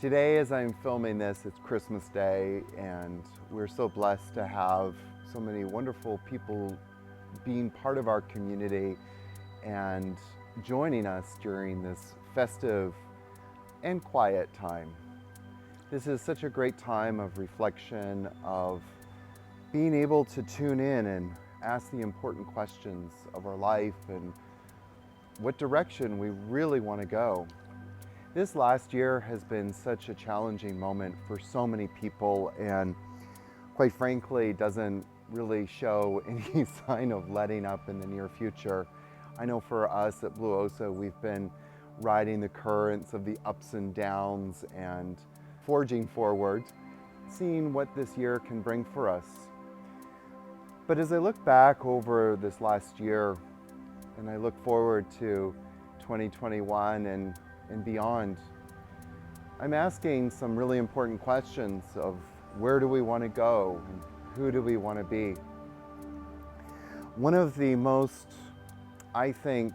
Today, as I'm filming this, it's Christmas Day, and we're so blessed to have so many wonderful people being part of our community and joining us during this festive and quiet time. This is such a great time of reflection, of being able to tune in and ask the important questions of our life and what direction we really want to go. This last year has been such a challenging moment for so many people, and quite frankly doesn't really show any sign of letting up in the near future. I know for us at Blue Osa, we've been riding the currents of the ups and downs and forging forward, seeing what this year can bring for us. But as I look back over this last year and I look forward to 2021 and beyond, I'm asking some really important questions of where do we want to go and who do we want to be. One of the most, I think,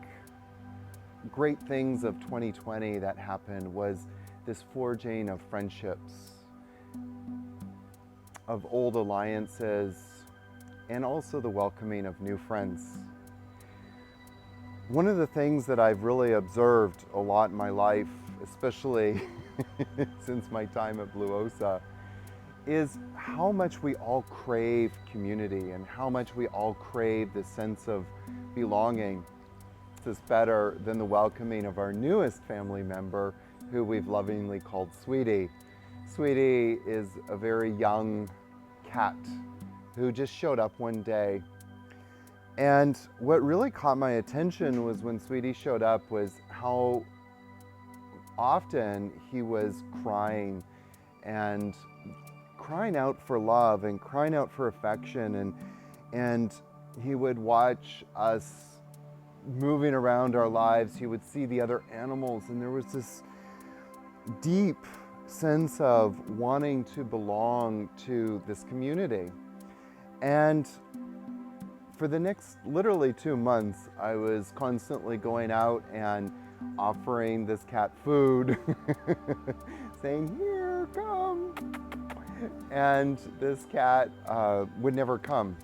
great things of 2020 that happened was this forging of friendships, of old alliances, and also the welcoming of new friends. One of the things that I've really observed a lot in my life, especially since my time at Blue Osa, is how much we all crave community and how much we all crave this sense of belonging. This is better than the welcoming of our newest family member, who we've lovingly called Sweetie. Sweetie is a very young cat who just showed up one day. And what really caught my attention was when Sweetie showed up was how often he was crying and crying out for love and crying out for affection, and he would watch us moving around our lives. He would see the other animals, and there was this deep sense of wanting to belong to this community. And for the next literally 2 months, I was constantly going out and offering this cat food, saying, "Here, come." And this cat would never come.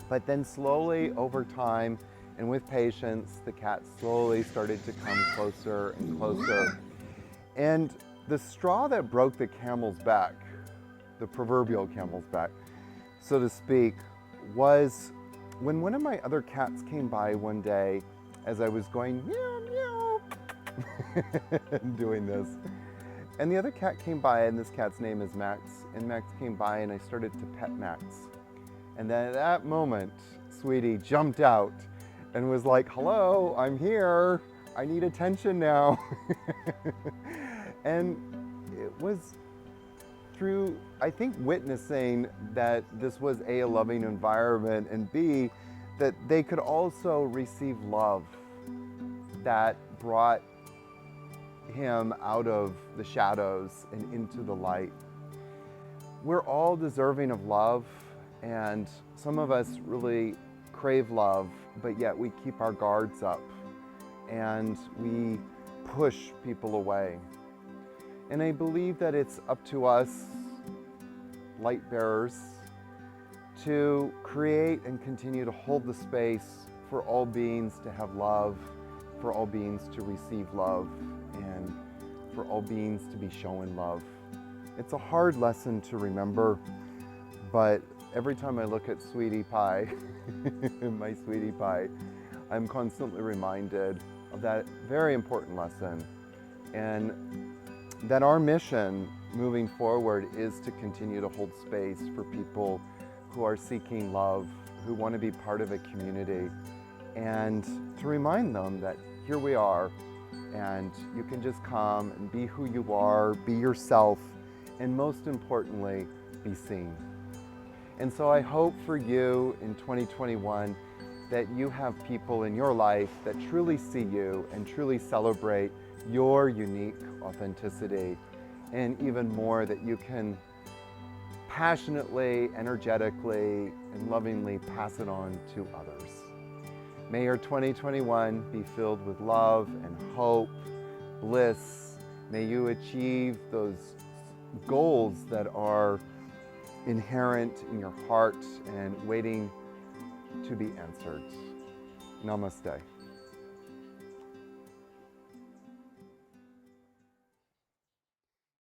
But then slowly over time and with patience, the cat slowly started to come closer and closer. And the straw that broke the camel's back, the proverbial camel's back, so to speak, was when one of my other cats came by one day as I was going meow meow doing this. And the other cat came by, and this cat's name is Max, and Max came by and I started to pet Max. And then at that moment, Sweetie jumped out and was like, "Hello, I'm here. I need attention now." And it was through, I think, witnessing that this was A, a loving environment, and B, that they could also receive love that brought him out of the shadows and into the light. We're all deserving of love, and some of us really crave love, but yet we keep our guards up and we push people away. And I believe that it's up to us, light bearers, to create and continue to hold the space for all beings to have love, for all beings to receive love, and for all beings to be shown love. It's a hard lesson to remember, but every time I look at Sweetie Pie, my Sweetie Pie, I'm constantly reminded of that very important lesson, and that our mission moving forward is to continue to hold space for people who are seeking love, who want to be part of a community, and to remind them that here we are, and you can just come and be who you are, be yourself, and most importantly, be seen. And so I hope for you in 2021 that you have people in your life that truly see you and truly celebrate your unique authenticity, and even more, that you can passionately, energetically, and lovingly pass it on to others. May your 2021 be filled with love and hope, bliss, May you achieve those goals that are inherent in your heart and waiting to be answered. Namaste.